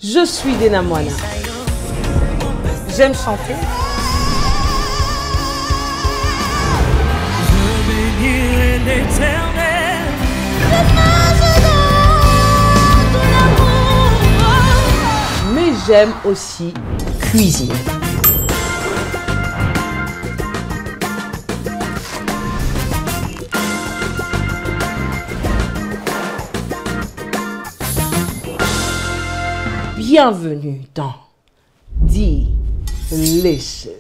Je suis Dena Moana. J'aime chanter. Je bénirai l'Éternel. Mais j'aime aussi cuisiner. Bienvenue dans Delicious.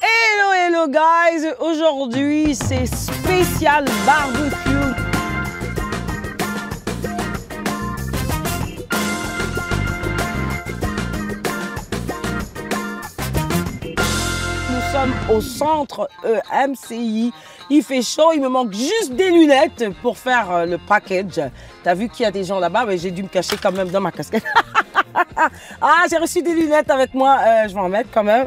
Hello guys, aujourd'hui c'est spécial barbecue. Nous sommes au centre EMCI. Il fait chaud, il me manque juste des lunettes pour faire le package. T'as vu qu'il y a des gens là-bas, mais j'ai dû me cacher quand même dans ma casquette. Ah, j'ai reçu des lunettes avec moi, je vais en mettre quand même.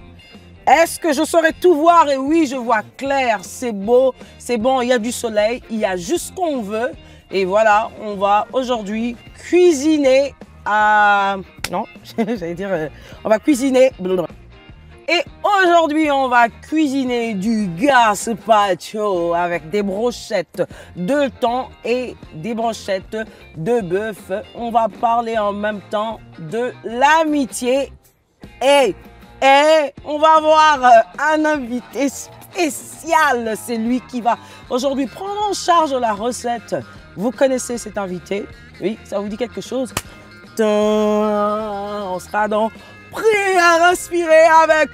Est-ce que je saurais tout voir? Et oui, je vois clair, c'est beau, c'est bon, il y a du soleil, il y a juste ce qu'on veut. Et voilà, on va aujourd'hui cuisiner à... Non, j'allais dire, on va cuisiner... Et aujourd'hui, on va cuisiner du gazpacho avec des brochettes de thon et des brochettes de bœuf. On va parler en même temps de l'amitié et on va avoir un invité spécial. C'est lui qui va aujourd'hui prendre en charge la recette. Vous connaissez cet invité? Oui, ça vous dit quelque chose? On sera dans Prêt à respirer avec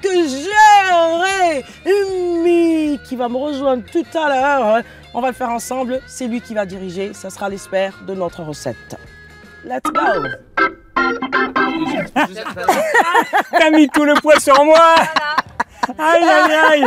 Jérémy qui va me rejoindre tout à l'heure. On va le faire ensemble. C'est lui qui va diriger. Ça sera l'expert de notre recette. Let's go. T'as mis tout le poids sur moi. Aïe, aïe, aïe.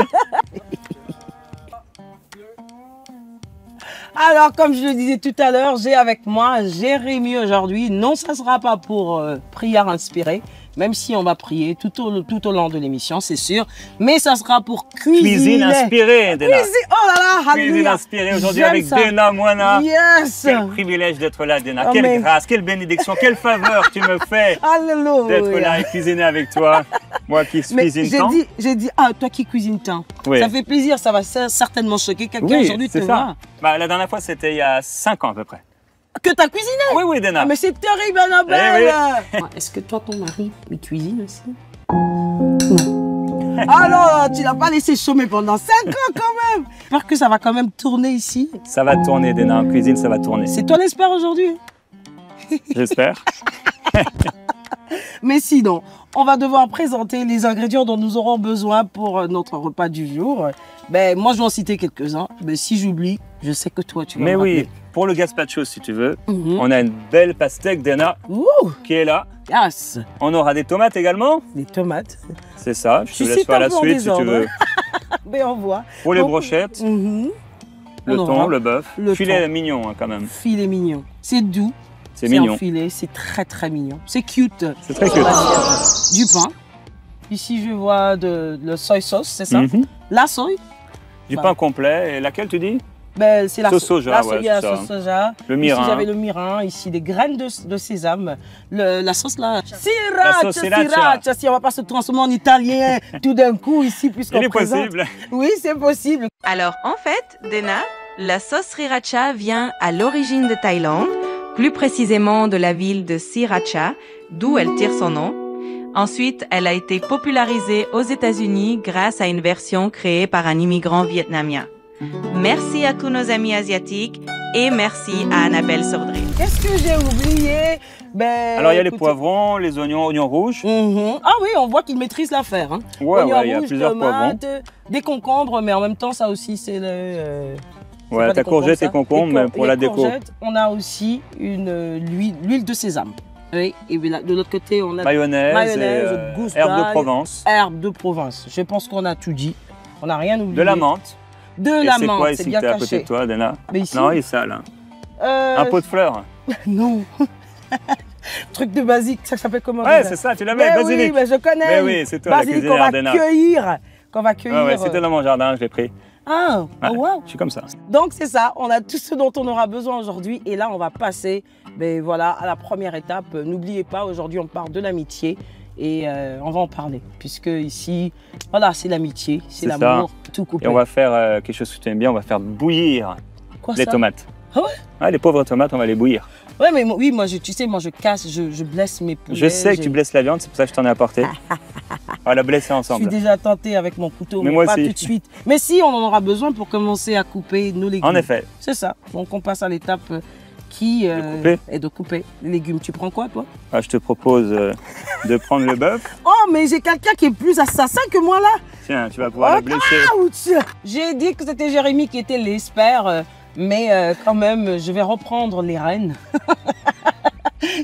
Alors, comme je le disais tout à l'heure, j'ai avec moi Jérémy aujourd'hui. Non, ça ne sera pas pour prière inspirée. Même si on va prier tout au long de l'émission, c'est sûr. Mais ça sera pour cuisiner. Cuisine inspirée, Dena. Oh là là, Cuisine inspirée aujourd'hui avec ça. Dena Moana. Yes. Quel privilège d'être là, Dena. Oh, quelle mais... grâce, quelle bénédiction, quelle faveur tu me fais Alléluia. d'être là et cuisiner avec toi. Moi qui cuisine tant. J'ai dit, ah, toi qui cuisines tant. Oui. Ça fait plaisir, ça va certainement choquer quelqu'un aujourd'hui de te voir. Bah, la dernière fois, c'était il y a 5 ans à peu près. Que t'as cuisiné? Oui, oui, Dena. Ah, mais c'est terrible, Annabelle. Eh oui. Est-ce que toi, ton mari, il cuisine aussi? Non. Ah non, tu l'as pas laissé chômer pendant 5 ans quand même. J'espère que ça va quand même tourner ici. Ça va tourner, Dena. En cuisine, ça va tourner. C'est toi l'expert aujourd'hui? J'espère. Mais sinon, on va devoir présenter les ingrédients dont nous aurons besoin pour notre repas du jour. Ben, moi, je vais en citer quelques-uns. Mais si j'oublie, je sais que toi, tu vas Mais me oui, rappeler. pour le gazpacho, si tu veux, on a une belle pastèque, Dena, Ouh, qui est là. yes. On aura des tomates également. Des tomates. C'est ça, je te suis laisse faire la un peu en suite si tu désordre. veux. Mais on voit. Pour les Donc, brochettes, le le thon, le bœuf. le Filet thon. mignon hein, quand même. Filet mignon. C'est doux. C'est mignon. Un filet, c'est très mignon. C'est cute. C'est très cute. Du pain. Ici, je vois le soy sauce, c'est ça? Mhm. La soy? Du Bah. pain complet. Et laquelle tu dis? Ben, c'est la Sauce soja, la ouais, il y a c'est la ça. sauce soja. Le Ici, mirin. j'avais le mirin. Ici, des graines de sésame. La sauce là. La sauce sriracha. Sriracha. Si on va pas se transformer en italien tout d'un coup ici, puisqu'on Il est présente. possible. Oui, c'est possible. Alors en fait, Dena, la sauce sriracha vient à l'origine de Thaïlande, plus précisément de la ville de Sriracha, d'où elle tire son nom. Ensuite, elle a été popularisée aux États-Unis grâce à une version créée par un immigrant vietnamien. Merci à tous nos amis asiatiques et merci à Annabelle Sordré. Qu'est-ce que j'ai oublié? Ben, Alors il y a les écoutez- poivrons, les oignons rouges. Ah oui, on voit qu'il maîtrise l'affaire. Hein. Ouais, Oignons ouais, il y a rouges, plusieurs tomates, des concombres, mais en même temps, ça aussi, c'est le... c'est Ouais, pas ta des concombres, courgette ça. et concombre, Les mais pour la les déco. courgettes, on a aussi l'huile de sésame. Oui, et de l'autre côté, on a Mayonnaise, gousse herbes de d'ail, Provence. herbes de Provence. Je pense qu'on a tout dit. On n'a rien oublié. De la menthe. De Et la c'est menthe, quoi c'est ici que bien t'as à côté caché. de toi, Dena? Mais ici, Non, il est sale. Hein. Un pot de fleurs. Non. Truc de basique, ça s'appelle comment? Ouais, déjà? c'est ça, tu l'avais, Mais basilic. oui, mais je connais. Mais oui, c'est toi la Basilic qu'on cuisinière, va Dena. cueillir. Qu'on va Ouais, cueillir. ouais, c'était dans mon jardin, je l'ai pris. Ah, Ouais, oh, wow. Je suis comme ça. Donc c'est ça, on a tout ce dont on aura besoin aujourd'hui. Et là, on va passer voilà, à la première étape. N'oubliez pas, aujourd'hui, on parle de l'amitié. Et on va en parler, puisque ici, voilà, c'est l'amitié, c'est l'amour, tout coupé. Et on va faire quelque chose que tu aimes bien, on va faire bouillir les tomates. Ah ouais? Ouais, les pauvres tomates, on va les bouillir. Ouais, mais oui, moi, tu sais, moi, je casse, je blesse mes poulets. Je sais que tu blesses la viande, c'est pour ça que je t'en ai apporté. On va la blesser Je ensemble. suis déjà tentée avec mon couteau, mais moi pas aussi. tout de suite. Mais si, on en aura besoin pour commencer à couper nos légumes. En effet. C'est ça. Donc, on passe à l'étape qui est de couper les légumes. Tu prends quoi, toi? Ah, je te propose de prendre le bœuf. Oh, mais j'ai quelqu'un qui est plus assassin que moi, là. Tiens, tu vas pouvoir la blesser. Ouch. J'ai dit que c'était Jérémy qui était l'expert, mais quand même, je vais reprendre les rênes.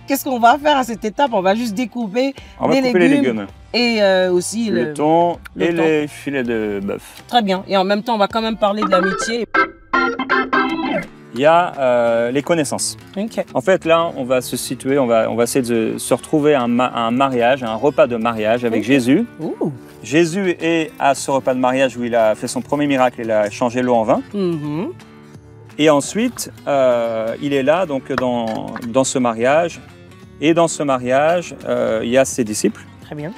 Qu'est-ce qu'on va faire à cette étape? On va juste découper On va couper les légumes. Et aussi Le thon le et thon. les filets de bœuf. Très bien. Et en même temps, on va quand même parler de l'amitié. Il y a les connaissances. Ok. En fait, là, on va se situer, on va essayer de se retrouver à un mariage, un repas de mariage avec Jésus. Ouh. Jésus est à ce repas de mariage où il a fait son premier miracle, il a changé l'eau en vin. Mhm. Et ensuite, il est là donc dans ce mariage. Et dans ce mariage, il y a ses disciples. Très bien.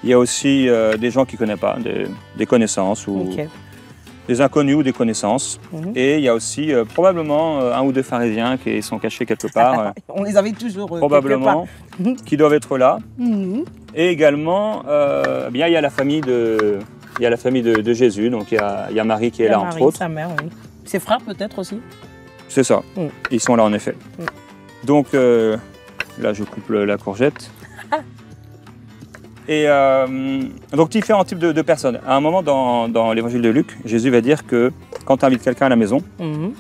Il y a aussi des gens qu'il ne connaît pas, des connaissances ou Ok. des inconnus ou des connaissances. Mhm. Et il y a aussi probablement un ou deux pharisiens qui sont cachés quelque part, On les avait toujours probablement, qui doivent être là. quelque part. Mhm. Et également, bien, il y a la famille de Jésus. Donc il y a Marie qui est Il y a là, Marie, entre autres. sa mère, oui. Ses frères peut-être aussi. C'est ça. Mm. Ils sont là en effet. Mm. Donc là, je coupe la courgette. Et donc différents types de personnes. À un moment dans l'évangile de Luc, Jésus va dire que quand tu invites quelqu'un à la maison, Mhm.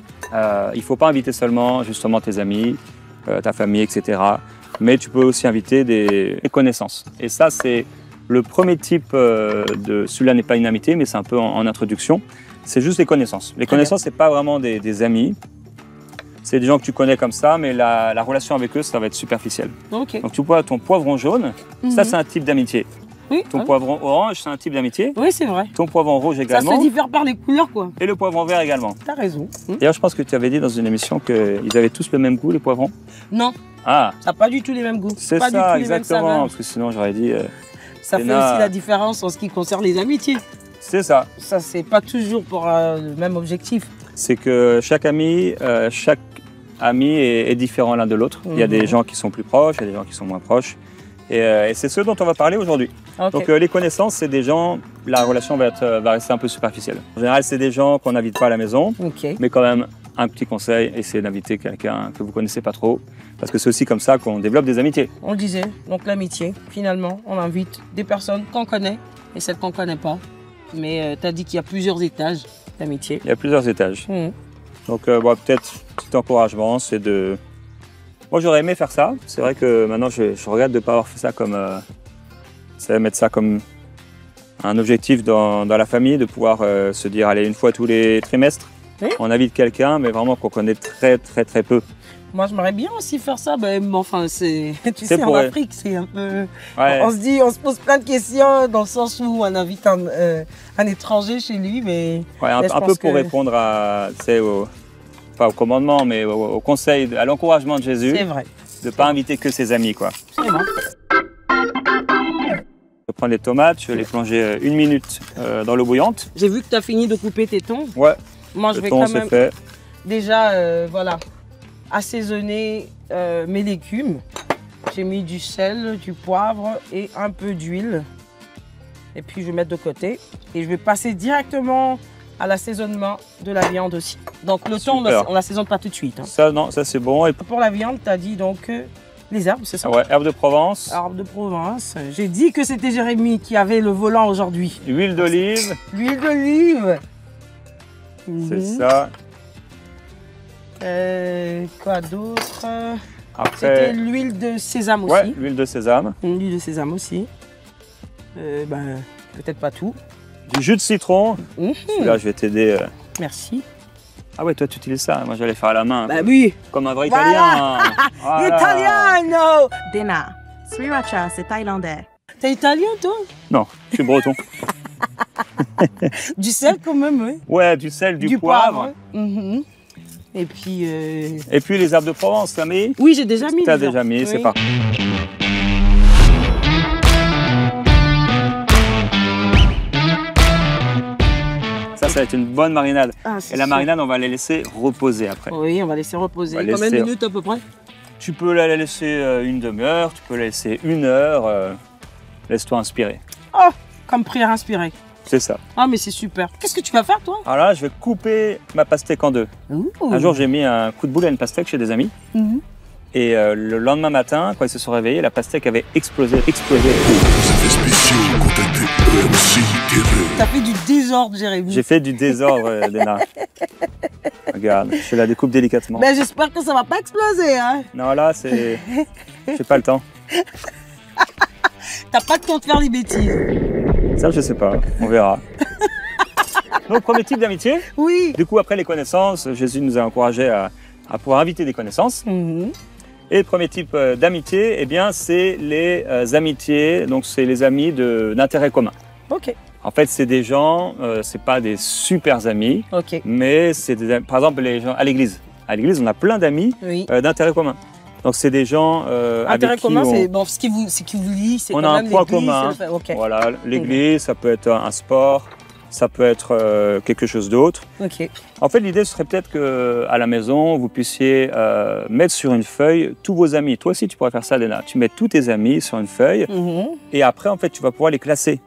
il ne faut pas inviter seulement justement tes amis, ta famille, etc. Mais tu peux aussi inviter des connaissances. Et ça, c'est le premier type de... Celui-là n'est pas une amitié, mais c'est un peu en introduction. C'est juste les connaissances. Les connaissances, ce n'est pas vraiment des amis. C'est des gens que tu connais comme ça, mais la relation avec eux, ça va être superficielle. Ok. Donc tu vois, ton poivron jaune, ça c'est un type d'amitié. Oui, Ton hein. poivron orange, c'est un type d'amitié. Oui, c'est vrai. Ton poivron rouge Ça également. se diffère par les couleurs, quoi. Et le poivron vert également. T'as raison. D'ailleurs, je pense que tu avais dit dans une émission qu'ils avaient tous le même goût, les poivrons. Non, Ah, ça n'a pas du tout les mêmes goûts. c'est pas du ça, tout les mêmes exactement. saveurs. Parce que sinon, j'aurais dit... Ça fait Léna- aussi la différence en ce qui concerne les amitiés. c'est ça. Ça, c'est pas toujours pour le même objectif. C'est que chaque ami est différent l'un de l'autre. Il y a des gens qui sont plus proches, il y a des gens qui sont moins proches. Et c'est ce dont on va parler aujourd'hui. Ok. Donc les connaissances, c'est des gens, la relation va rester un peu superficielle. En général, c'est des gens qu'on n'invite pas à la maison, Ok. mais quand même, un petit conseil, essayez d'inviter quelqu'un que vous connaissez pas trop, parce que c'est aussi comme ça qu'on développe des amitiés. On le disait, donc l'amitié, finalement, on invite des personnes qu'on connaît et celles qu'on connaît pas. Mais tu as dit qu'il y a plusieurs étages d'amitié. Il y a plusieurs étages. Mhm. Donc peut-être petit encouragement, c'est de... Moi, j'aurais aimé faire ça. C'est vrai que maintenant, je regrette de ne pas avoir fait ça comme... mettre ça comme un objectif dans la famille, de pouvoir se dire, allez, une fois tous les trimestres, Oui. on invite quelqu'un, mais vraiment qu'on connaît très, très, très peu. Moi, j'aimerais bien aussi faire ça. Ben, enfin, c'est, tu C'est sais, en pour- Afrique, c'est un peu... Ouais. On se pose plein de questions dans le sens où on invite un étranger chez lui, mais... Ouais, un Mais je peu pense pour que- répondre tu sais, pas au commandement, mais au conseil, à l'encouragement de Jésus, C'est vrai. de ne pas inviter que ses amis, quoi. C'est vrai. Je prends les tomates, je vais les plonger 1 minute dans l'eau bouillante. J'ai vu que tu as fini de couper tes thons. Ouais, Moi, je le vais thon, quand c'est même fait. déjà voilà, assaisonner mes légumes. J'ai mis du sel, du poivre et un peu d'huile. Et puis, je vais mettre de côté. Et je vais passer directement à l'assaisonnement de la viande aussi. Donc, le thon, Super. on l'assaisonne pas tout de suite. Hein. Ça, non, ça c'est bon. Et Pour la viande, tu as dit donc les herbes, c'est ça? ouais, herbe de Provence, Arbres de Provence. J'ai dit que c'était Jérémy qui avait le volant aujourd'hui. huile d'olive, L'huile d'olive. c'est Mhm. ça. Quoi d'autre? C'était Après, l'huile de sésame aussi. ouais, l'huile de sésame, L'huile de sésame aussi. Ben, peut-être pas tout. du jus de citron. Mhm. Là, je vais t'aider. Merci. Ah ouais, toi tu utilises ça. Moi, j'allais faire à la main, Bah oui. comme un vrai Voilà. Italien. Voilà. Italiano. Dena, Sriracha, c'est thaïlandais. T'es italien, toi? Non, je suis breton. Du sel quand même, oui. Ouais, du sel, du poivre. Mhm. Et puis... Et puis les herbes de Provence, t'as mis? Oui, j'ai déjà mis. T'as déjà mis, c'est Oui. parti. Ça va être une bonne marinade. Ah, c'est Et la sûr. marinade, on va la laisser reposer après. Oui, on va laisser reposer. On va Combien de laisser- minutes à peu près? Tu peux la laisser une demi-heure, tu peux la laisser 1 heure. Laisse-toi inspirer. Oh, comme prière inspirée. C'est ça. Ah, mais c'est super. Qu'est-ce que tu vas faire, toi? Alors là, je vais couper ma pastèque en deux. Ouh. Un jour, j'ai mis un coup de boule à une pastèque chez des amis. Mhm. Et le lendemain matin, quand ils se sont réveillés, la pastèque avait explosé. Pour vos effets spéciaux, contactez EMC TV. T'as fait du désordre, Jérémy. J'ai fait du désordre, Léna. Regarde, je la découpe délicatement. Ben, j'espère que ça va pas exploser, hein. Non, là, c'est... J'ai pas le temps. T'as pas de temps de faire des bêtises. Ça, je sais pas. On verra. Donc, premier type d'amitié. Oui. Du coup, après les connaissances, Jésus nous a encouragés à pouvoir inviter des connaissances. Mhm. Et le premier type d'amitié, eh bien, c'est les amitiés. Donc, c'est les amis d'intérêt commun. Ok. En fait, c'est des gens, c'est pas des super amis, Ok. mais c'est par exemple les gens à l'église. À l'église, on a plein d'amis Oui. d'intérêt commun. Donc, c'est des gens Intérêt avec qui commun, on, c'est bon, ce qui vous lie, c'est on quand a un même point l'église, commun. c'est le fait. Ok. Voilà, l'église, ça peut être un sport, ça peut être quelque chose d'autre. Ok. En fait, l'idée ce serait peut-être que à la maison, vous puissiez mettre sur une feuille tous vos amis. Toi aussi, tu pourrais faire ça, Léna. Tu mets tous tes amis sur une feuille Mhm. et après, en fait, tu vas pouvoir les classer.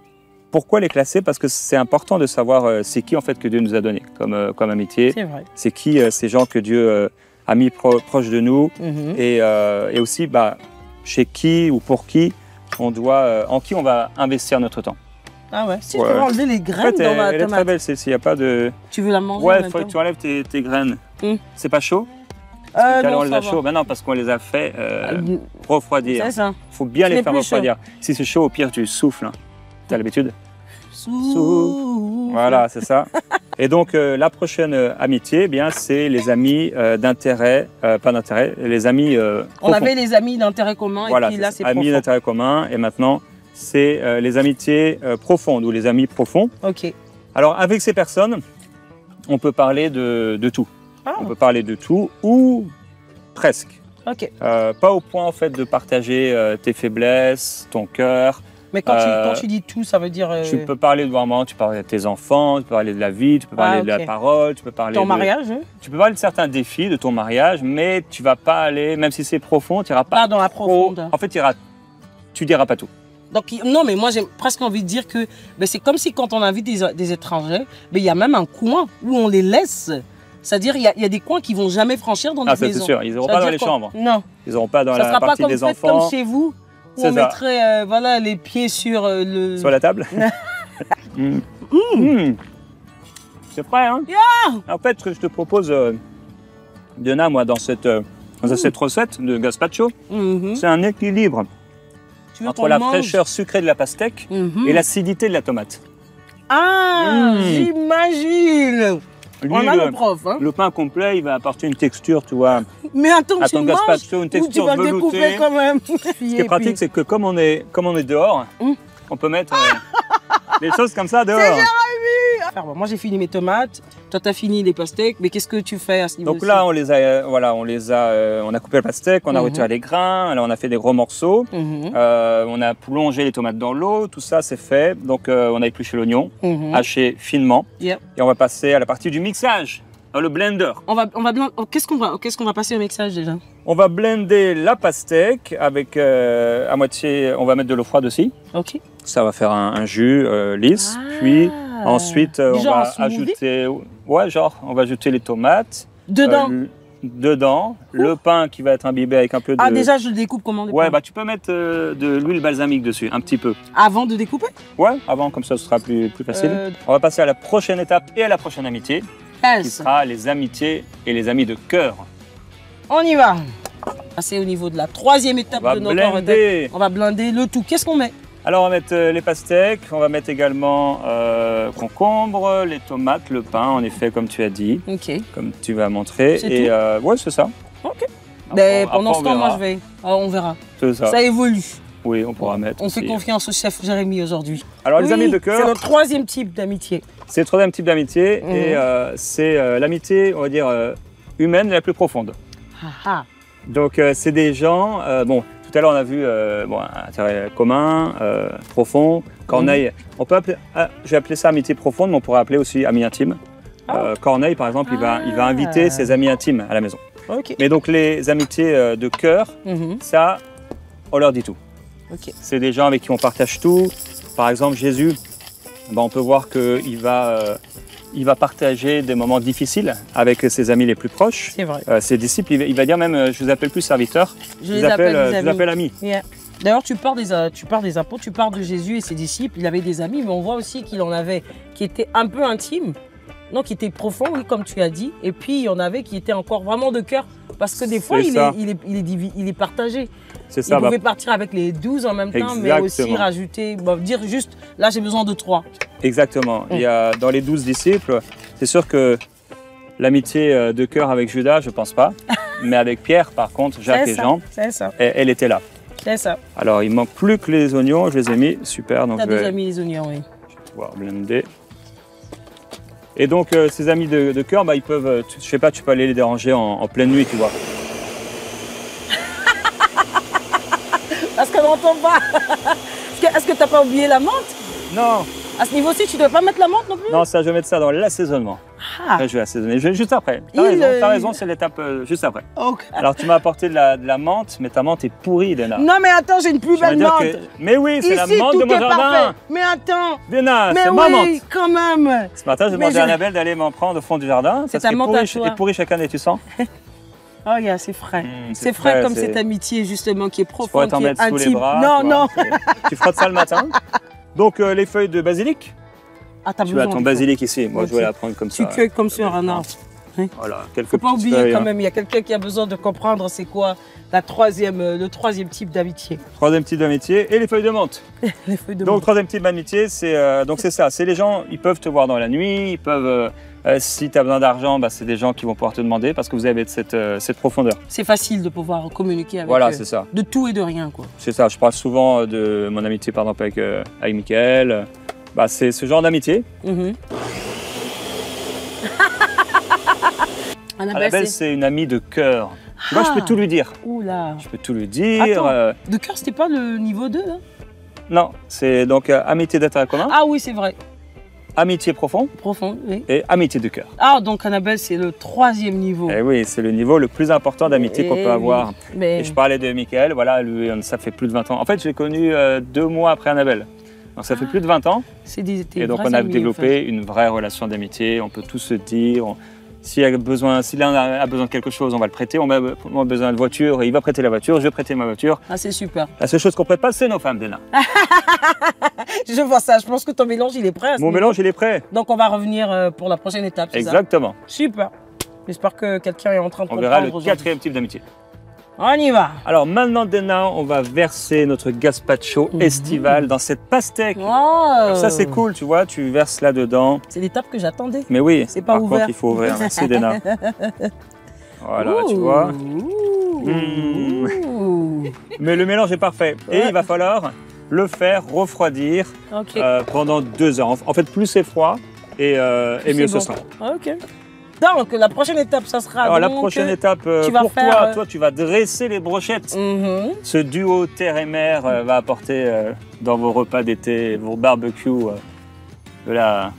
Pourquoi les classer? Parce que c'est important de savoir c'est qui en fait que Dieu nous a donné comme amitié. C'est vrai. C'est qui ces gens que Dieu a mis proches de nous Mhm. et aussi chez qui ou pour qui on doit, en qui on va investir notre temps. Ah ouais. Si Ouais. je peux enlever les En graines fait, dans ma elle est très tomate. belle celle-ci, il n'y a pas de... Tu veux la manger en Ouais, il même faut que temps tu enlèves tes graines. Mm. C'est pas chaud? Parce que Non, on les ça a va. chauds. Ben non, parce qu'on les a fait Mm. refroidir. C'est ça. Il faut bien Ce les n'est faire plus refroidir. Si c'est chaud, au pire, tu souffles. Hein. T'as l'habitude? Sous. Voilà, c'est ça. Et donc, la prochaine amitié, eh bien, c'est les amis d'intérêt, pas d'intérêt, les amis On profonds. avait les amis d'intérêt commun Voilà, et puis là c'est c'est ça. Amis profond. d'intérêt commun. Et maintenant, c'est les amitiés profondes ou les amis profonds. Ok. Alors, avec ces personnes, on peut parler de tout. Ah. On peut parler de tout ou presque. Ok. Pas au point en fait de partager tes faiblesses, ton cœur. Mais quand tu dis tout, ça veut dire Tu peux parler de vraiment, tu peux parler de tes enfants, tu peux parler de la vie, tu peux parler de la ok. parole, tu peux parler ton de mariage, hein? Tu peux parler de certains défis de ton mariage, mais tu vas pas aller, même si c'est profond, tu iras pas Pas dans la trop- profondeur. En fait, tu diras pas tout. Donc, non, mais moi, j'ai presque envie de dire que ben, c'est comme si quand on invite des étrangers, ben, il y a même un coin où on les laisse. C'est-à-dire, il y a des coins qu'ils vont jamais franchir dans Ah, notre ça c'est maison. sûr, ils n'iront pas dans les chambres, Non, ils n'iront pas dans ça la sera pas partie comme des fait enfants, comme chez vous, où C'est on ça. mettrait voilà, les pieds sur le... sur la table. Mm. Mm. C'est frais, hein? En fait, ce que je te propose, Diana, moi, dans cette recette de gazpacho, Mhm. c'est un équilibre Tu veux entre qu'on la mange? fraîcheur sucrée de la pastèque Mhm. et l'acidité de la tomate. Ah, Mm. j'imagine. Lui, On a le prof, hein. le pain complet, il va apporter une texture, tu vois. Mais attends, À tu ton le manges gazpacho, une ou tu texture vas le découper veloutée. quand même. Ce qui est pratique, c'est que comme on est dehors, Mm. on peut mettre des choses comme ça dehors. Bon, moi, j'ai fini mes tomates. Toi, tu as fini les pastèques. Mais qu'est-ce que tu fais à ce niveau-ci? Donc là, on a coupé la pastèque, on a Mhm. retiré les grains, là, on a fait des gros morceaux. Mhm. On a plongé les tomates dans l'eau, tout ça c'est fait. Donc on a épluché l'oignon, Mhm. haché finement. Yep. Et on va passer à la partie du mixage, dans le blender. Qu'est-ce qu'on va passer au mixage déjà? On va blender la pastèque avec à moitié, on va mettre de l'eau froide aussi. Ok. Ça va faire un jus lisse. Ah. Puis ensuite, on Genre un va smoothie? ajouter, on va ajouter les tomates. Dedans. Dedans, le pain qui va être imbibé avec un peu de... Ah, déjà, je le découpe comment? Ouais, bah tu peux mettre de l'huile balsamique dessus, un petit peu. Avant de découper? Ouais, avant, comme ça, ce sera plus facile. On va passer à la prochaine étape et à la prochaine amitié, qui Yes. sera les amitiés et les amis de cœur. On y va. Passer au niveau de la troisième On étape va de notre blender. On va blender le tout. Qu'est-ce qu'on met? Alors, on va mettre les pastèques, on va mettre également concombre, les tomates, le pain, en effet, comme tu as dit, Ok. comme tu vas montrer. C'est Et ouais, c'est ça. Ok. Après, Ben, après, pendant on ce temps, moi, verra. je vais. On verra. C'est ça. Ça évolue. Oui, on pourra mettre On aussi. fait confiance au chef Jérémy aujourd'hui. Alors, les Oui, amis de c'est cœur, le troisième type d'amitié. c'est le troisième type d'amitié Mhm. et c'est l'amitié, on va dire, humaine la plus profonde. Ah, ah. Donc, c'est des gens, bon, tout à l'heure on a vu bon, un intérêt commun, profond. Corneille, on peut appeler, je vais appeler ça amitié profonde, mais on pourrait appeler aussi ami intime. Corneille, par exemple, il va inviter ses amis intimes à la maison. Ok. Mais donc, les amitiés de cœur, Mhm. ça, on leur dit tout. Ok. C'est des gens avec qui on partage tout. Par exemple, Jésus, ben, on peut voir qu'il va, il va partager des moments difficiles avec ses amis les plus proches. C'est vrai. Ses disciples, il va dire même, je vous appelle plus serviteurs, Je les appelle des je vous appelle amis. Yeah. D'ailleurs, tu parles des apôtres, tu parles de Jésus et ses disciples. Il avait des amis, mais on voit aussi qu'il en avait qui étaient un peu intimes, non, qui étaient profonds, oui, comme tu as dit. Et puis, il y en avait qui étaient encore vraiment de cœur. Parce que des fois, C'est ça. il est partagé. C'est Il ça. pouvait partir avec les 12 en même temps, mais aussi Exactement. rajouter, dire juste, là, j'ai besoin de 3. Exactement. Il y a, dans les 12 disciples, c'est sûr que l'amitié de cœur avec Judas, je pense pas. Mais avec Pierre, par contre, Jacques et Jean, C'est ça. elle était là. C'est ça. Alors, il manque plus que les oignons, je les ai mis. Super. Donc, T'as je vais déjà mis les oignons, oui. pouvoir blender. Et donc, ces amis de cœur, bah, ils peuvent, je sais pas, tu peux aller les déranger en pleine nuit, tu vois. Parce qu'on n'entend pas. Est-ce que t'as pas oublié la menthe? Non, À ce niveau-ci, tu ne dois pas mettre la menthe non plus? non, ça, je vais mettre ça dans l'assaisonnement. Ah, Là, je vais assaisonner. Juste après. Il, T'as raison, c'est l'étape juste après. ok. Alors, tu m'as apporté de la menthe, mais ta menthe est pourrie, Dena. Non, mais attends, j'ai une plus J'aimerais belle dire menthe. que- Mais oui, c'est la Ici, menthe tout de mon est jardin. parfait. Mais attends. Dena, Mais c'est ma menthe. oui, quand même. Ce matin, j'ai Mais demandé à je- Annabelle d'aller m'en prendre au fond du jardin. C'est parce ta qu'il menthe pourrit, à toi. il pourrit chaque année, tu sens? Oh, yeah, c'est frais. C'est C'est frais frais, comme c'est- cette amitié, justement, qui est Tu pourrais profonde, t'en qui est mettre sous les intime. bras. Non, tu non. vois, tu frottes ça le matin. Donc, les feuilles de basilic. Ah, t'as Tu besoin as ton de- basilic ici. Moi, Ok. je vais la prendre comme Tu ça. cueilles comme sur un arbre. Voilà, quelques Faut pas petites oublier feuilles, quand hein. même, il y a quelqu'un qui a besoin de comprendre c'est quoi le troisième type d'amitié. Troisième type d'amitié et les feuilles de menthe. Les feuilles de Donc, menthe. troisième type d'amitié, c'est ça. C'est les gens, ils peuvent te voir dans la nuit, ils peuvent, si tu as besoin d'argent, bah, c'est des gens qui vont pouvoir te demander parce que vous avez cette profondeur. C'est facile de pouvoir communiquer avec Voilà, eux. c'est ça. De tout et de rien, quoi. C'est ça. Je parle souvent de mon amitié, par exemple, avec Mickaël. Bah, c'est ce genre d'amitié. Mhm. Annabelle, c'est une amie de cœur. Tu vois, je Ah. peux tout lui dire. Oula. Je peux tout lui dire. Attends. De cœur, c'était pas le niveau 2, là? Non, c'est donc amitié d'intérêt commun, Ah oui, c'est vrai. amitié profond Profond, oui. et amitié de cœur. Ah, donc Annabelle, c'est le troisième niveau. Et oui, c'est le niveau le plus important d'amitié qu'on Eh peut avoir. oui. Mais Et je parlais de Mickaël, voilà, lui, ça fait plus de 20 ans. En fait, je l'ai connu 2 mois après Annabelle. Donc ça fait plus de 20 ans. c'est des Et donc vrais on a amis, en développé fait. une vraie relation d'amitié. On peut tout se dire. S'il l'un a besoin de quelque chose, on va le prêter. On a besoin de voiture, il va prêter la voiture, je vais prêter ma voiture. Ah, c'est super. La seule chose qu'on prête pas, c'est nos femmes, Dena. Je vois ça. Je pense que ton mélange, il est prêt. à ce Mon niveau. mélange, il est prêt. Donc, on va revenir pour la prochaine étape, c'est ça? Exactement. Super. J'espère que quelqu'un est en train de On comprendre verra le aujourd'hui. quatrième type d'amitié. On y va. Alors maintenant, Dena, on va verser notre gazpacho estival dans cette pastèque. Oh. Ça, c'est cool, tu vois, tu verses là-dedans. C'est l'étape que j'attendais. Mais oui, C'est pas par ouvert. contre, il faut ouvrir. Merci, Dena. Voilà, tu vois. Ouh. Mais le mélange est parfait. Et Ouais. il va falloir le faire refroidir Ok. pendant 2 heures. En fait, plus c'est froid et mieux ce bon. sera. Ok. Donc, la prochaine étape, ça sera. Alors, la donc, prochaine étape, tu vas pour faire, toi, tu vas dresser les brochettes. Mhm. Ce duo terre et mer va apporter dans vos repas d'été, vos barbecues, de la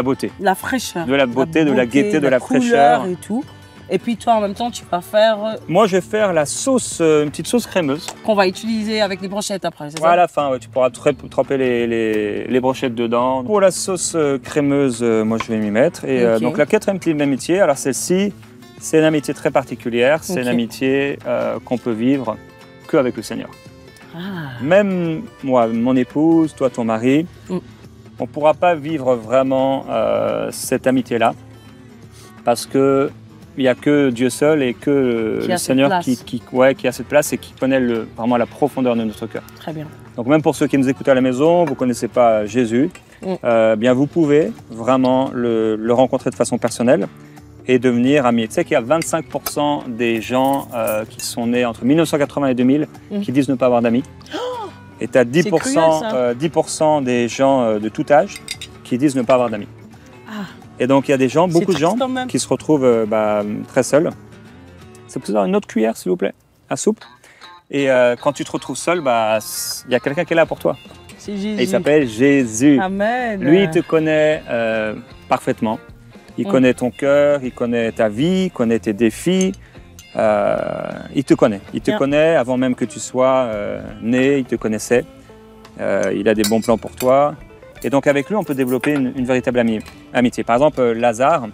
beauté. La fraîcheur. De la beauté, de la gaieté, de la fraîcheur. couleur et tout. Et puis, toi, en même temps, tu vas faire. Moi, je vais faire la sauce, une petite sauce crémeuse. Qu'on va utiliser avec les brochettes après, c'est À ça? la fin, ouais, tu pourras tremper les brochettes dedans. Pour la sauce crémeuse, moi, je vais m'y mettre. Et Ok. donc, la quatrième type d'amitié, alors celle-ci, c'est une amitié très particulière. C'est Ok. une amitié qu'on peut vivre qu'avec le Seigneur. Ah. Même moi, mon épouse, toi, ton mari, Mm. on ne pourra pas vivre vraiment cette amitié-là parce que il n'y a que Dieu seul et que Qui le a cette Seigneur place. qui a cette place et qui connaît vraiment la profondeur de notre cœur. Très bien. Donc même pour ceux qui nous écoutent à la maison, vous ne connaissez pas Jésus, bien vous pouvez vraiment le rencontrer de façon personnelle et devenir ami. Tu sais qu'il y a 25% des gens qui sont nés entre 1980 et 2000 qui disent ne pas avoir d'amis. Et tu as C'est cruel, ça. 10% des gens de tout âge qui disent ne pas avoir d'amis. Ah. Et donc il y a des gens, beaucoup de triste gens, quand même. qui se retrouvent très seuls. C'est pour ça une autre cuillère, s'il vous plaît, à soupe. Et quand tu te retrouves seul, il y a quelqu'un qui est là pour toi. C'est Jésus. Et il s'appelle Jésus. Amen. Lui, il te connaît parfaitement. Il connaît ton cœur, il connaît ta vie, il connaît tes défis. Il te connaît. Il te connaît avant même que tu sois né, il te connaissait. Il a des bons plans pour toi. Et donc avec lui, on peut développer une véritable amitié. Par exemple, Lazare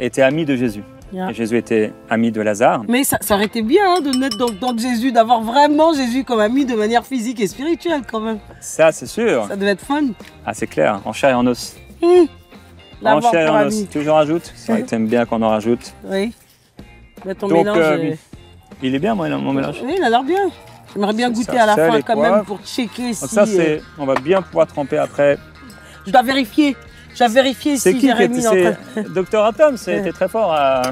était ami de Jésus. Yeah. Et Jésus était ami de Lazare. Mais ça aurait été bien hein, de naître dans Jésus, d'avoir vraiment Jésus comme ami de manière physique et spirituelle quand même. Ça, c'est sûr. Ça devait être fun. Ah, c'est clair, en chair et en os. En L'avoir chair et pour en ami. os. Tu veux que j'en rajoute? C'est vrai que t'aimes bien qu'on en rajoute. Oui. Mais ton Donc, mélange. il est bien, mon mélange. Oui, il a l'air bien. J'aimerais bien C'est goûter ça, à la sel fin et quand poivre. même pour checker Donc si. ça, on va bien pouvoir tremper après. Je dois vérifier. Je dois vérifier C'est si qui Jérémy est en train. Dr Atom, c'était très fort à...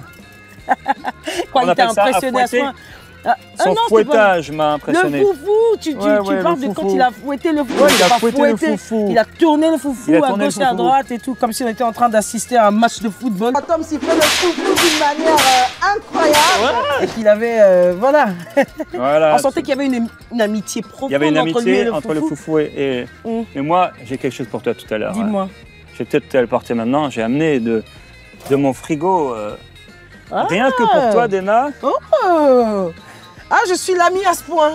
Quoi, on il t'a appelle ça à impressionné à ce fouetter. point. Ah, Son non, c'est pas- fouettage m'a impressionné. Le foufou, tu Ouais, parles le de quand foufou. il a fouetté le foufou. Ouais, il a pas fouetté le foufou. Il a tourné le foufou Il a à tourné le gauche et à foufou. droite et tout, comme si on était en train d'assister à un match de football. Tom s'y fait le foufou d'une manière incroyable. Et qu'il avait, voilà. Voilà. On sentait qu'il y avait une amitié profonde Il y avait une entre lui et amitié le entre le foufou. foufou et moi, j'ai quelque chose pour toi tout à l'heure. Dis-moi. Je vais peut-être te le porter maintenant. J'ai amené de mon frigo, rien que pour toi, Dena, Oh. Ah, je suis l'ami à ce point.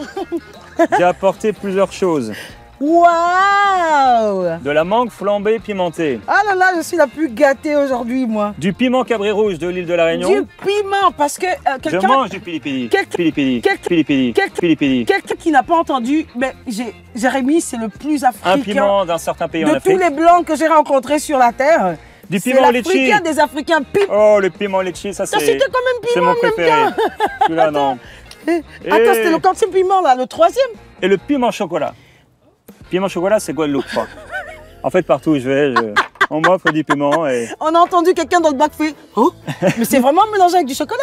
j'ai apporté plusieurs choses. Waouh. De la mangue flambée pimentée, Ah là là, je suis la plus gâtée aujourd'hui, moi. du piment cabré rouge de l'île de la Réunion. Du piment, parce que Je quelqu'un... mange du pili-pili. Quelqu'un- Pili-pili. quelqu'un- Pili-pili. quelqu'un- Pili-pili. Quelqu'un qui n'a pas entendu, mais Jérémy, c'est le plus Un africain piment d'un certain pays en de tous Afrique. les blancs que j'ai rencontrés sur la terre. Du C'est piment litchi. l'Africain des Africains. Oh, le piment litchi, ça T'as cité c'est quand même c'est piment, mon même préféré. bien. Celui-là, non. Attends, c'était le quantième piment, là, le troisième. Et le piment chocolat. Piment chocolat, c'est Guadeloupe, je crois. En fait, partout où je vais, on m'offre du piment et... On a entendu quelqu'un dans le bac faire « Oh, mais c'est vraiment mélangé avec du chocolat.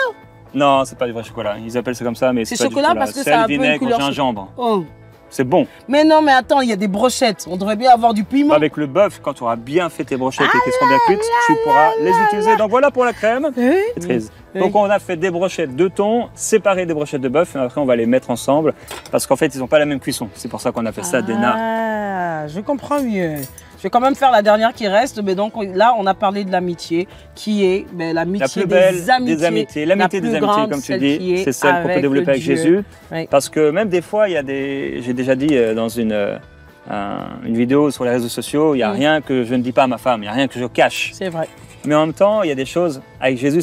Non, c'est pas du vrai chocolat. Ils appellent ça comme ça, mais C'est c'est pas chocolat du chocolat. parce que Sel, ça a un peu une vinaigre, couleur gingembre. Oh. C'est bon. Mais non, mais attends, il y a des brochettes. On devrait bien avoir du piment. Avec le bœuf, quand tu auras bien fait tes brochettes et qu'elles seront bien cuites, tu pourras les utiliser. Donc voilà pour la crème. Oui. Maîtrise. Oui. Donc on a fait des brochettes de thon, séparées des brochettes de bœuf, et après on va les mettre ensemble parce qu'en fait ils n'ont pas la même cuisson. C'est pour ça qu'on a fait ça, Dena. Ah, je comprends mieux. Je vais quand même faire la dernière qui reste. Mais donc là, on a parlé de l'amitié, qui est l'amitié La plus belle des amitiés. l'amitié des amitiés, comme tu dis, c'est celle qu'on peut développer avec Jésus. Oui. Parce que même des fois, il y a j'ai déjà dit dans une vidéo sur les réseaux sociaux, il n'y a rien que je ne dis pas à ma femme, il n'y a rien que je cache. C'est vrai. Mais en même temps, il y a des choses, avec Jésus,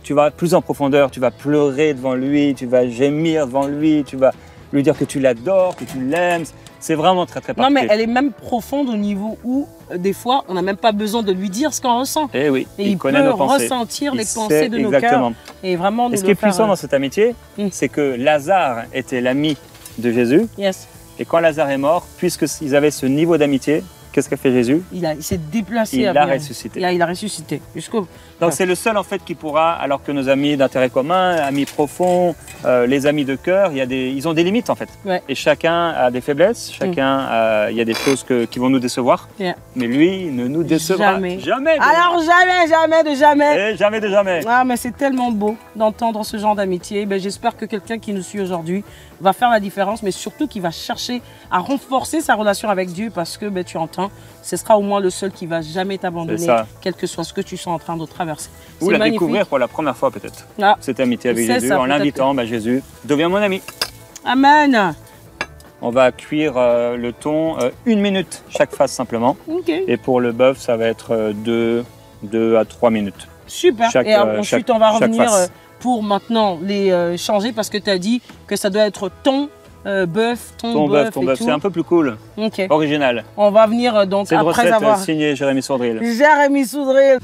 tu vas plus en profondeur, tu vas pleurer devant lui, tu vas gémir devant lui, tu vas lui dire que tu l'adores, que tu l'aimes. C'est vraiment très très Non, particulier. mais elle est même profonde au niveau où, des fois, on n'a même pas besoin de lui dire ce qu'on ressent. Eh oui, Et il il connaît peut nos pensées. ressentir Il les sait pensées de nos exactement. cœurs. Et vraiment nous Et ce qui est le faire, puissant dans cette amitié, c'est que Lazare était l'ami de Jésus. Yes. Et quand Lazare est mort, puisqu'ils avaient ce niveau d'amitié, qu'est-ce qu'a fait Jésus? Il s'est déplacé. Il à l'a venir. ressuscité. Il a ressuscité. Jusqu'au... Donc c'est le seul en fait qui pourra, alors que nos amis d'intérêt commun, amis profonds, les amis de cœur, ils ont des limites en fait. Ouais. Et chacun a des faiblesses, chacun il y a des choses qui vont nous décevoir. Yeah. Mais lui il ne nous décevra Jamais. jamais. Alors jamais de jamais. Et jamais de jamais. Ah, mais c'est tellement beau d'entendre ce genre d'amitié. Ben, j'espère que quelqu'un qui nous suit aujourd'hui va faire la différence, mais surtout qui va chercher à renforcer sa relation avec Dieu parce que ben, tu entends, ce sera au moins le seul qui va jamais C'est t'abandonner, ça. quel que soit ce que tu sois en train de traverser. Ou C'est la magnifique. découvrir pour la première fois peut-être. Ah, Cette amitié avec C'est Jésus, ça, en peut-être l'invitant, Jésus, deviens mon ami. Amen. On va cuire le thon 1 minute chaque face simplement. Ok. Et pour le bœuf, ça va être 2 à 3 minutes. Super. Chaque, Et ensuite, chaque- on va chaque revenir face. pour maintenant les changer parce que tu as dit que ça doit être thon, bœuf, Ton bœuf, et tout. c'est un peu plus cool, Ok. original. On va venir donc C'est une après recette avoir signée Jérémy Sourdril. Jérémy Sourdril.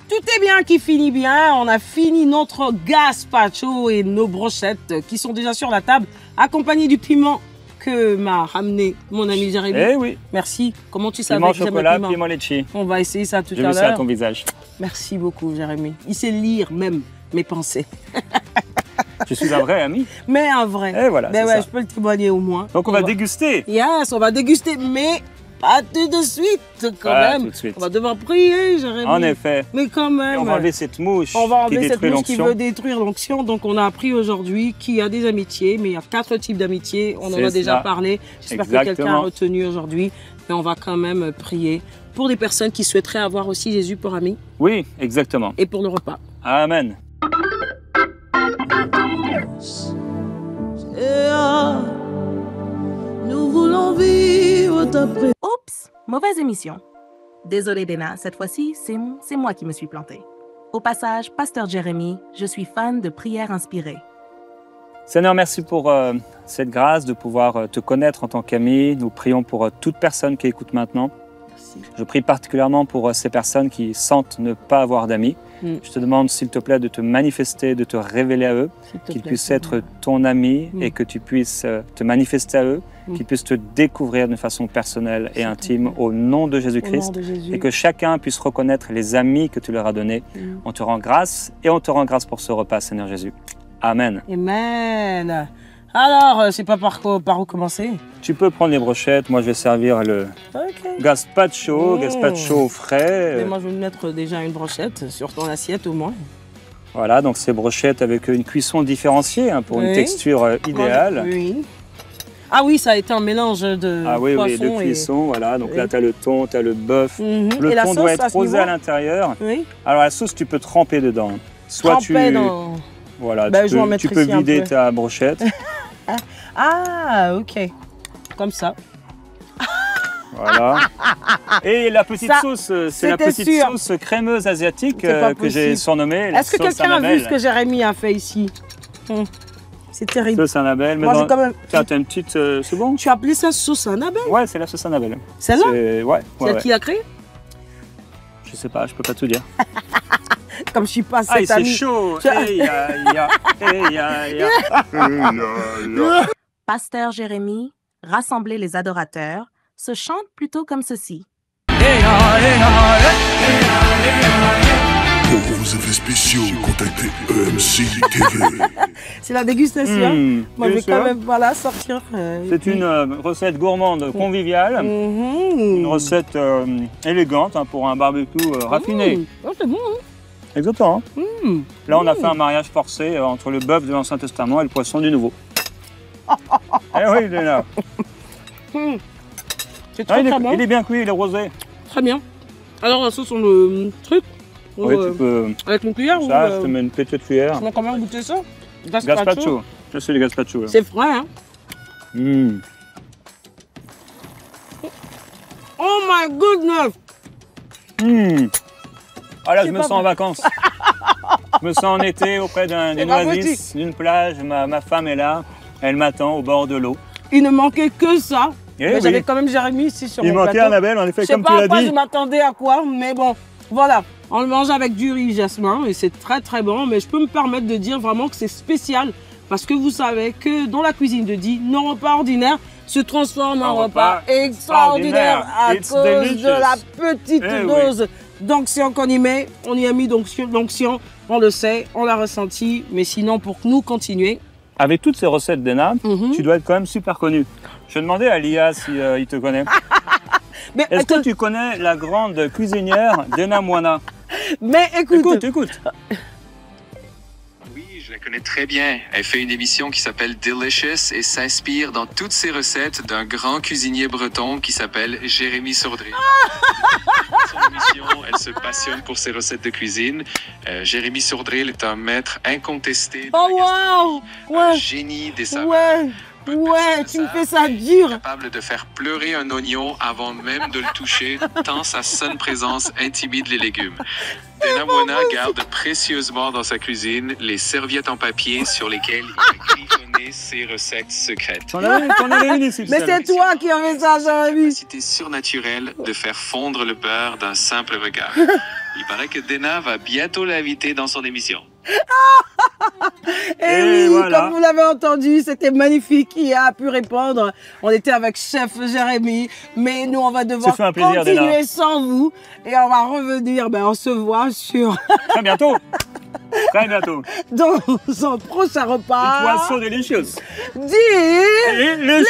Tout est bien qui finit bien. On a fini notre gazpacho et nos brochettes qui sont déjà sur la table, accompagnées du piment que m'a ramené mon ami Jérémy. Eh oui, Merci. Comment tu savais piment que j'aime le chocolat, piment? piment litchi. On va essayer ça tout J'ai à vu ça à l'heure. ton visage. Merci beaucoup, Jérémy. Il sait lire même mes pensées. Je suis un vrai ami. Mais un vrai. Et voilà, Ben c'est ouais, ça. je peux le témoigner au moins. Donc on va déguster. Yes, on va déguster, mais pas tout de suite quand Pas même. tout de suite. On va devoir prier, Jérémy. En effet. Mais quand même. Et on va enlever cette mouche On va qui enlever cette détruit mouche qui l'onction. veut détruire l'onction. Donc, on a appris aujourd'hui qu'il y a des amitiés, mais il y a 4 types d'amitiés. On en C'est a déjà ça. parlé. J'espère que quelqu'un a Exactement. retenu aujourd'hui. Mais on va quand même prier pour des personnes qui souhaiteraient avoir aussi Jésus pour ami Oui, exactement. et pour le repas. Amen. Nous voulons vivre ta présence. Oups, mauvaise émission. Désolée Dena, cette fois-ci, c'est moi qui me suis plantée. Au passage, Pasteur Jérémy, je suis fan de prières inspirées. Seigneur, merci pour cette grâce de pouvoir te connaître en tant qu'ami. Nous prions pour toute personne qui écoute maintenant. Merci. Je prie particulièrement pour ces personnes qui sentent ne pas avoir d'amis. Mm. Je te demande, s'il te plaît, de te manifester, de te révéler à eux, S'il te qu'ils plaît, puissent Seigneur. être ton ami Mm. et que tu puisses te manifester à eux, Mm. qu'ils puissent te découvrir d'une façon personnelle et S'il te intime plaît. au nom de Au nom Jésus-Christ. de Jésus. Et que chacun puisse reconnaître les amis que tu leur as donnés. Mm. On te rend grâce et on te rend grâce pour ce repas, Seigneur Jésus. Amen. Amen. Alors, je sais pas par où commencer. Tu peux prendre les brochettes, moi je vais servir le Ok. gazpacho, Mm. gazpacho frais. Mais moi, je vais mettre déjà une brochette sur ton assiette au moins. Voilà, donc ces brochettes avec une cuisson différenciée hein, pour une Oui. texture idéale. Oui. Ah oui, ça a été un mélange de Ah oui, oui, poisson de et- cuisson, voilà. Donc Oui. là, tu as le thon, tu as le bœuf. Mhm. Le Et la thon sauce, doit à être ce rosé niveau à l'intérieur. Oui. Alors la sauce, tu peux tremper dedans. Soit Trempé tu, dans... voilà, Ben, je vais en tu mettre peux ici un vider peu. ta brochette. Ah, ok. Comme ça. Voilà. Et la petite Ça, sauce, c'est la c'était petite sûr. sauce crémeuse asiatique C'est pas que j'ai possible. surnommée la Est-ce que sauce quelqu'un a vu Annabelle. ce que Jérémy a fait ici? C'est terrible. Sauce Annabelle. Mais Moi, j'ai dans- quand même... Tiens, t'as une petite... c'est bon? Tu as appelé ça sauce Annabelle? Ouais, c'est la sauce Annabelle. Celle-là? C'est- Ouais, C'est ouais, elle ouais. qui l'a créée? Je sais pas, je peux pas tout dire. Comme je suis pas Ah, cette c'est amie. chaud. Tu- Hey, ya, ya, hey, ya, ya. Pasteur Jérémy, rassembler les adorateurs, se chante plutôt comme ceci. Pour vos effets spéciaux, contactez EMC TV. C'est la dégustation. Hmm, Moi, je bien vais quand sûr. même voilà, sortir. C'est une recette gourmande conviviale, Mhm. une recette élégante hein, pour un barbecue raffiné. Mmh. Oh, c'est bon, hein? Exactement. Mmh. Là, on a fait un mariage forcé entre le bœuf de l'Ancien Testament et le poisson du Nouveau. Eh oui, il est là. Mmh. C'est Ah, très, il, très est, bon. il est bien cuit, il est rosé. Très bien. Alors, la sauce, on le truc Oui, ou, tu peux. avec une cuillère Ça, ou je te mets une petite cuillère. on a quand même goûté ça? Gazpacho. Je suis le gazpacho. ouais. C'est frais, hein? Hmm. Oh my goodness! Hmm. Ah là, C'est je me pas sens en vrai. vacances. Je me sens en été auprès d'une pas oasis, d'une plage. Ma femme est là. Elle m'attend au bord de l'eau. Il ne manquait que ça. Eh Mais oui. j'avais quand même Jérémy ici sur Il mon manquait plateau. Annabelle, en effet, Je sais comme pas tu à l'as quoi dit. je m'attendais à quoi, mais bon, voilà. On le mange avec du riz jasmin et c'est très très bon. Mais je peux me permettre de dire vraiment que c'est spécial parce que vous savez que dans la cuisine de Die, nos repas ordinaires se transforment en Un repas repas extraordinaires extraordinaire. à It's cause delicious. de la petite Eh oui. dose d'onction qu'on y met. On y a mis d'onction, on le sait, on l'a ressenti. Mais sinon, pour nous continuer, Avec toutes ces recettes d'Ena, Mhm. tu dois être quand même super connu. Je demandais à Lia si il te connaît. mais, Est-ce que tu connais la grande cuisinière Dena Moana? mais écoute, Écoute. Oui, je la connais très bien. Elle fait une émission qui s'appelle Delicious et s'inspire dans toutes ses recettes d'un grand cuisinier breton qui s'appelle Jérémy Sourdril. Dans son émission, elle se passionne pour ses recettes de cuisine. Jérémy Sourdril est un maître incontesté de oh la gastronomie, waouh, un ouais, génie des saveurs. ouais, ouais, tu me fais ça dur. Capable de faire pleurer un oignon avant même de le toucher, tant sa saine présence intimide les légumes. Dena Moana garde précieusement dans sa cuisine les serviettes en papier sur lesquelles il a griffonné ses recettes secrètes. T'en avais une ici. tout Mais à l'heure. c'est toi qui as fait ça, Jérémy. Capacité surnaturelle de faire fondre le beurre d'un simple regard. Il paraît que Dena va bientôt l'inviter dans son émission. Et oui, voilà. comme vous l'avez entendu, c'était magnifique. Qui a pu répondre? On était avec Chef Jérémy, mais nous, on va devoir fait un plaisir, continuer Dena. sans vous. Et on va revenir, on se voit sur Très bientôt. Très bientôt. dans un prochain repas. It was so delicious. Delicious.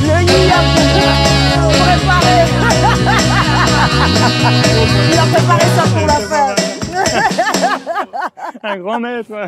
Le New York préparé. Il a préparé ça pour la fête. Un grand maître.